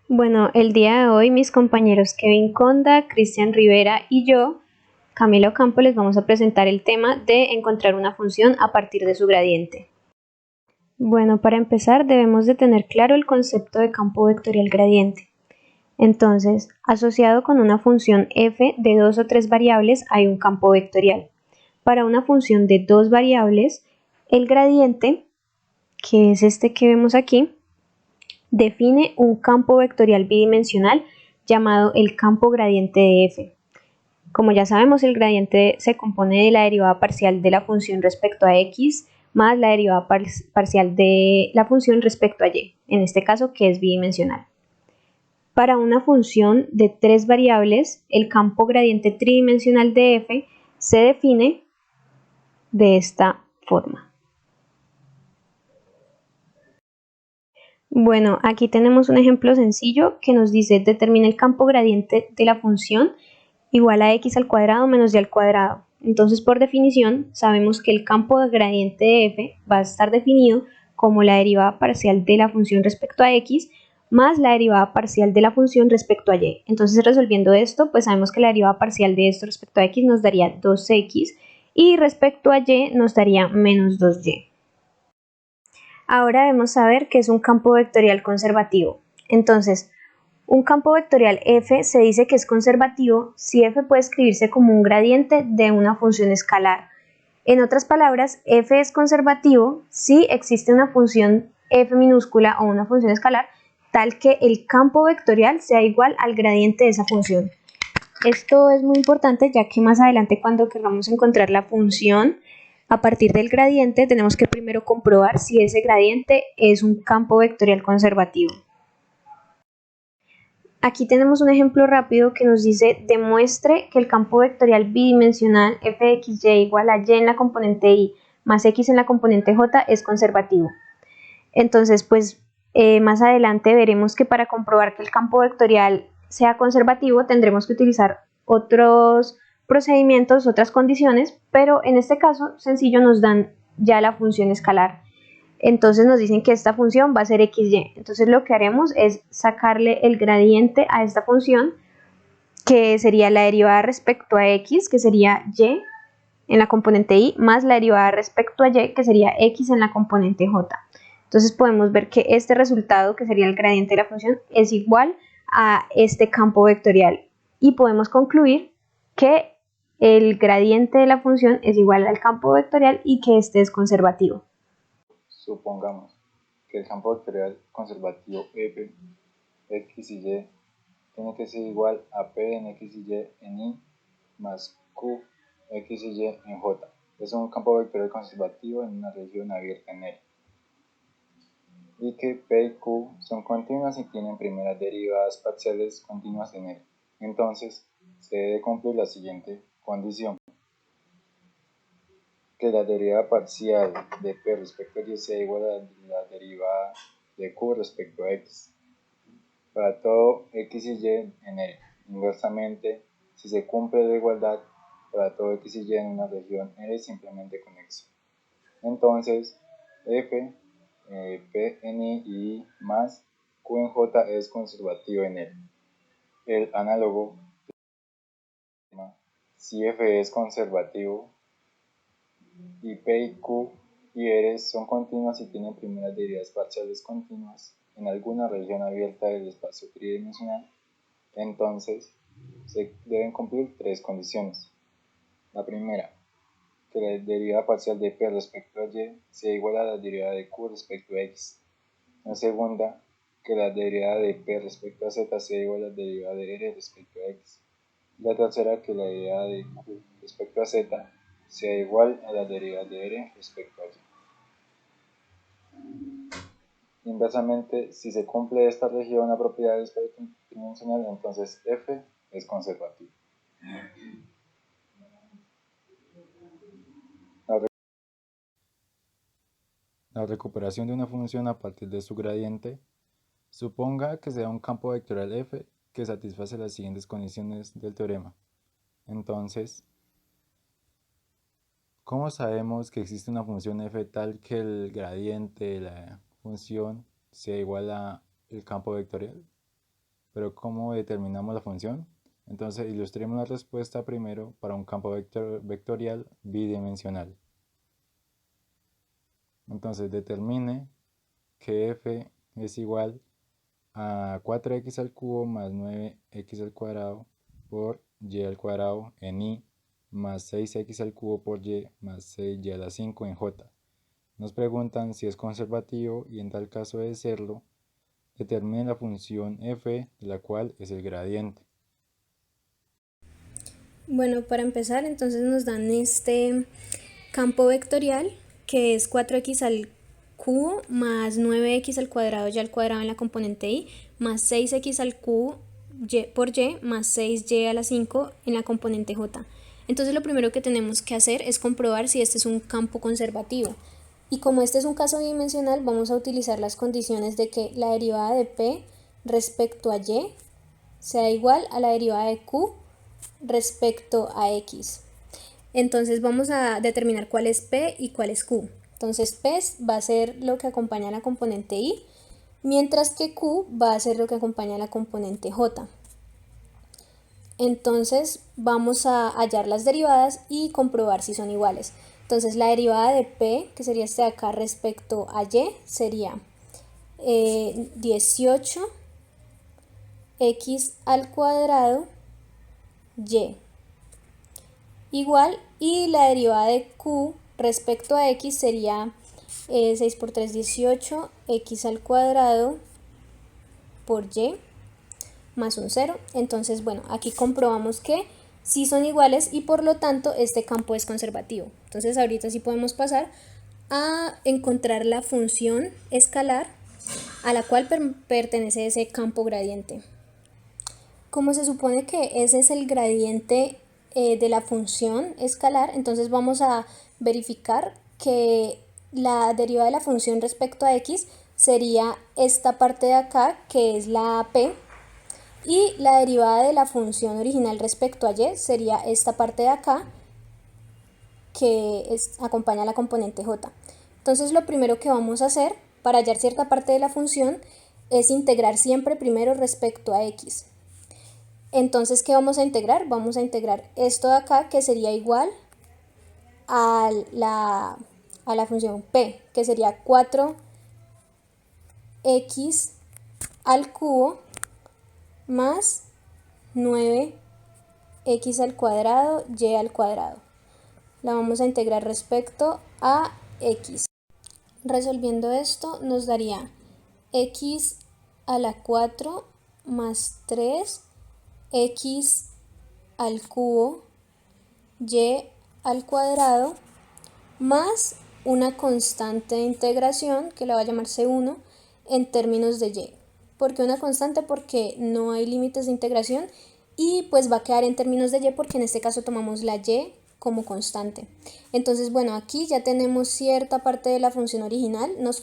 Bueno, el día de hoy mis compañeros Kevin Conda, Cristian Rivera y yo, Camilo Campo, les vamos a presentar el tema de encontrar una función a partir de su gradiente. Bueno, para empezar debemos de tener claro el concepto de campo vectorial gradiente. Entonces, asociado con una función f de 2 o 3 variables hay un campo vectorial. Para una función de 2 variables, el gradiente, que es este que vemos aquí, define un campo vectorial bidimensional llamado el campo gradiente de f. Como ya sabemos, el gradiente se compone de la derivada parcial de la función respecto a x más la derivada parcial de la función respecto a y, en este caso que es bidimensional. Para una función de 3 variables, el campo gradiente tridimensional de f se define de esta forma. Bueno, aquí tenemos un ejemplo sencillo que nos dice determina el campo gradiente de la función igual a x al cuadrado menos y al cuadrado. Entonces, por definición, sabemos que el campo gradiente de f va a estar definido como la derivada parcial de la función respecto a x más la derivada parcial de la función respecto a y. Entonces, resolviendo esto, pues sabemos que la derivada parcial de esto respecto a x nos daría 2x y respecto a y nos daría menos 2y. Ahora debemos saber qué es un campo vectorial conservativo. Entonces, un campo vectorial f se dice que es conservativo si f puede escribirse como un gradiente de una función escalar. En otras palabras, f es conservativo si existe una función f minúscula o una función escalar tal que el campo vectorial sea igual al gradiente de esa función. Esto es muy importante ya que más adelante cuando queramos encontrar la función a partir del gradiente tenemos que primero comprobar si ese gradiente es un campo vectorial conservativo. Aquí tenemos un ejemplo rápido que nos dice demuestre que el campo vectorial bidimensional f de xy igual a y en la componente y más x en la componente j es conservativo. Entonces, pues más adelante veremos que para comprobar que el campo vectorial sea conservativo tendremos que utilizar otros procedimientos, otras condiciones, pero en este caso sencillo nos dan ya la función escalar. Entonces nos dicen que esta función va a ser xy. Entonces lo que haremos es sacarle el gradiente a esta función, que sería la derivada respecto a x, que sería y en la componente y, más la derivada respecto a y, que sería x en la componente j. Entonces podemos ver que este resultado, que sería el gradiente de la función, es igual a este campo vectorial. Y podemos concluir que el gradiente de la función es igual al campo vectorial y que este es conservativo. Supongamos que el campo vectorial conservativo f, x y y tiene que ser igual a p en x y y en i más q x y y en j. Es un campo vectorial conservativo en una región abierta en L. Y que p y q son continuas y tienen primeras derivadas parciales continuas en L. Entonces, se debe cumplir la siguiente condición: que la derivada parcial de p respecto a y sea igual a la derivada de q respecto a x para todo x y y en L. Inversamente, si se cumple la igualdad para todo x y y en una región L simplemente conexo. Entonces, f, p en i y más q en j es conservativo en L. El análogo, si f es conservativo y p y q y r son continuas y tienen primeras derivadas parciales continuas en alguna región abierta del espacio tridimensional, entonces se deben cumplir tres condiciones. La primera, que la derivada parcial de p respecto a y sea igual a la derivada de q respecto a x. La segunda, que la derivada de p respecto a z sea igual a la derivada de r respecto a x. La tercera, que la derivada de q respecto a z sea igual a la derivada de r respecto a y. Inversamente, si se cumple esta región a propiedad del espacio tridimensional, entonces f es conservativo. La recuperación de una función a partir de su gradiente suponga que sea un campo vectorial f que satisface las siguientes condiciones del teorema. Entonces, ¿cómo sabemos que existe una función f tal que el gradiente de la función sea igual al campo vectorial? pero ¿cómo determinamos la función? Entonces ilustremos la respuesta primero para un campo vectorial bidimensional. Entonces determine que f es igual a 4x al cubo más 9x al cuadrado por y al cuadrado en i más 6x al cubo por y más 6y a la 5 en j. Nos preguntan si es conservativo y en tal caso de serlo, determine la función f, de la cual es el gradiente. Bueno, para empezar, entonces nos dan este campo vectorial que es 4x al cubo más 9x al cuadrado y al cuadrado en la componente i más 6x al cubo y por y más 6y a la 5 en la componente j. Entonces lo primero que tenemos que hacer es comprobar si este es un campo conservativo. Y como este es un caso bidimensional, vamos a utilizar las condiciones de que la derivada de p respecto a y sea igual a la derivada de q respecto a x. Entonces vamos a determinar cuál es p y cuál es q. Entonces p va a ser lo que acompaña a la componente i, mientras que q va a ser lo que acompaña a la componente j. Entonces vamos a hallar las derivadas y comprobar si son iguales. Entonces la derivada de p, que sería este de acá respecto a y, sería 18x al cuadrado y igual, y la derivada de q respecto a x sería 6 por 3, 18, x al cuadrado por y más un 0. Entonces, bueno, aquí comprobamos que sí son iguales y por lo tanto este campo es conservativo. Entonces ahorita sí podemos pasar a encontrar la función escalar a la cual pertenece ese campo gradiente. Como se supone que ese es el gradiente de la función escalar, entonces vamos a verificar que la derivada de la función respecto a x sería esta parte de acá, que es la p, y la derivada de la función original respecto a y sería esta parte de acá, que acompaña a la componente j. Entonces lo primero que vamos a hacer para hallar cierta parte de la función es integrar siempre primero respecto a x. Entonces, ¿qué vamos a integrar? Vamos a integrar esto de acá, que sería igual a la función p, que sería 4x al cubo más 9x al cuadrado y al cuadrado. La vamos a integrar respecto a x. Resolviendo esto nos daría x a la 4 más 3 x al cubo y al cuadrado más una constante de integración que la voy a llamar C1 en términos de y. ¿Por qué una constante? Porque no hay límites de integración y pues va a quedar en términos de y porque en este caso tomamos la y como constante. Entonces, bueno, aquí ya tenemos cierta parte de la función original, nos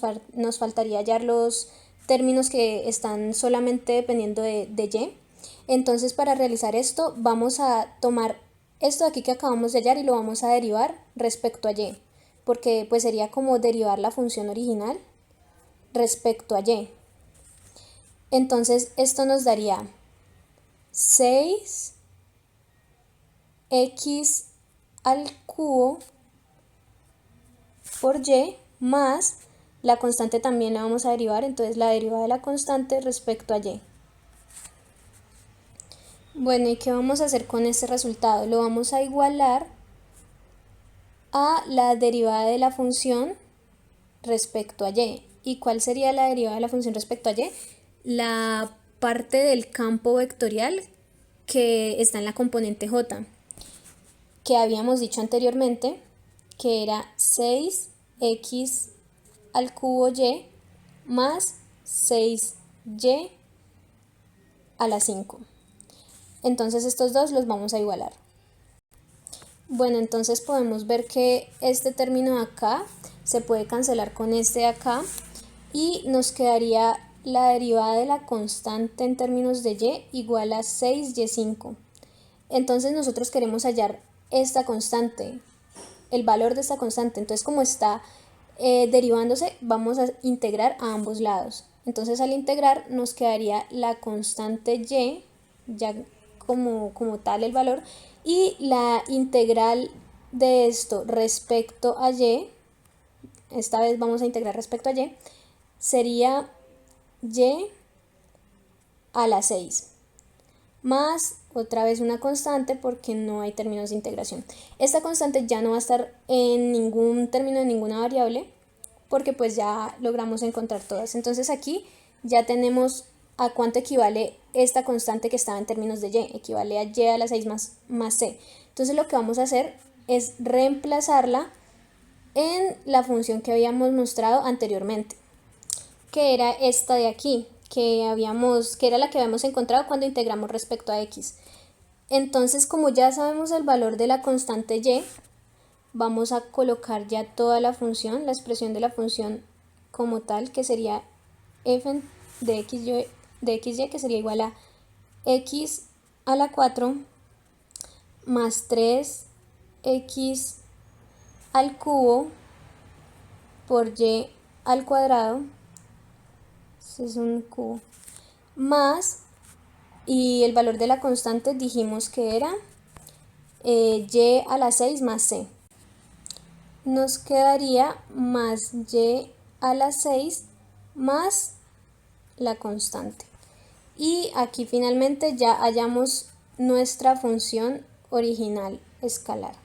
faltaría hallar los términos que están solamente dependiendo de y. Entonces, para realizar esto, vamos a tomar esto de aquí que acabamos de hallar y lo vamos a derivar respecto a y, porque pues sería como derivar la función original respecto a y. Entonces, esto nos daría 6x al cubo por y más la constante también la vamos a derivar, entonces la derivada de la constante respecto a y. Bueno, ¿y qué vamos a hacer con este resultado? Lo vamos a igualar a la derivada de la función respecto a y. ¿Y cuál sería la derivada de la función respecto a y? La parte del campo vectorial que está en la componente j, que habíamos dicho anteriormente, que era 6x al cubo y más 6y a la 5. Entonces estos dos los vamos a igualar. Bueno, entonces podemos ver que este término de acá se puede cancelar con este de acá y nos quedaría la derivada de la constante en términos de y igual a 6y5. Entonces nosotros queremos hallar esta constante, el valor de esta constante. Entonces como está derivándose, vamos a integrar a ambos lados. Entonces al integrar nos quedaría la constante y, ya como tal el valor, y la integral de esto respecto a y, esta vez vamos a integrar respecto a y, sería y a la 6, más otra vez una constante porque no hay términos de integración. Esta constante ya no va a estar en ningún término de ninguna variable porque pues ya logramos encontrar todas. Entonces aquí ya tenemos a cuánto equivale esta constante que estaba en términos de y, equivale a y a la 6 más c. Entonces lo que vamos a hacer es reemplazarla en la función que habíamos mostrado anteriormente, que era esta de aquí, que era la que habíamos encontrado cuando integramos respecto a x. Entonces, como ya sabemos el valor de la constante y, vamos a colocar ya toda la función, la expresión de la función como tal, que sería f de xy, que sería igual a x a la 4 más 3x al cubo por y al cuadrado, este es un cubo, más, y el valor de la constante dijimos que era y a la 6 más c. Nos quedaría más y a la 6 más la constante. Y aquí finalmente ya hallamos nuestra función original escalar.